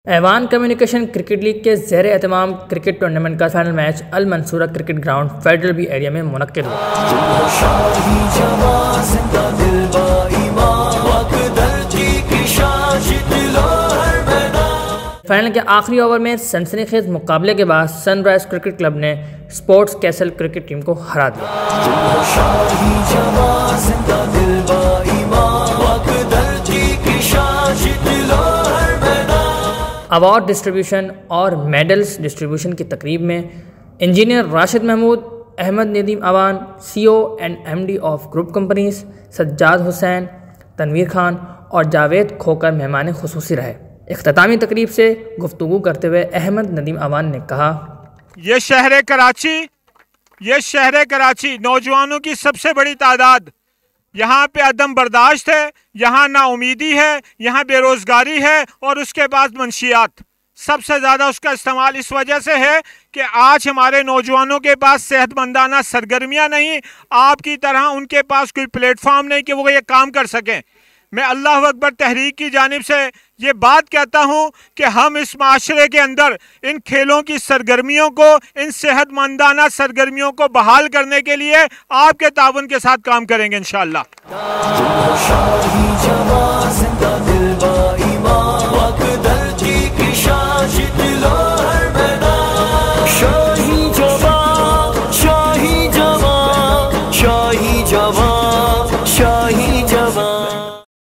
ऐवान communication cricket league के ज़ेर एहतमाम क्रिकेट टूर्नामेंट का final match Al Mansoora cricket ground federal B area में मुनक्किद हुआ। फाइनल के आखिरी ओवर में सनसनीखेज मुकाबले के बाद सनराइज क्रिकेट क्लब ने स्पोर्ट्स कैसल क्रिकेट टीम को हरा दिया। अवार्ड डिस्ट्रीब्यूशन और मेडल्स डिस्ट्रीब्यूशन की तकरीब में engineer Rashid Mahmood, Ahmed Nadeem Awan, CEO and MD of group companies, Sajjad Hussain, Tanveer Khan और जावेद खोकर मेहमान खुसूसी रहे। इख्तितामी तकरीब से गुफ्तगू करते हुए अहमद नदीम अवान ने कहा, ये शहर कराची नौजवानों की सबसे बड़ी तादाद, यहाँ पे अदम बर्दाश्त है, यहाँ नाउमीदी है, यहाँ बेरोज़गारी है और उसके बाद मंशियात। सबसे ज़्यादा उसका इस्तेमाल इस वजह से है कि आज हमारे नौजवानों के पास सेहतमंदाना सरगर्मियाँ नहीं, आपकी तरह उनके पास कोई प्लेटफॉर्म नहीं कि वो ये काम कर सकें। मैं अल्लाह अकबर तहरीक की जानिब से ये बात कहता हूँ कि हम इस माशरे के अंदर इन खेलों की सरगर्मियों को, इन सेहतमंदाना सरगर्मियों को बहाल करने के लिए आपके ताउन के साथ काम करेंगे इंशाअल्लाह।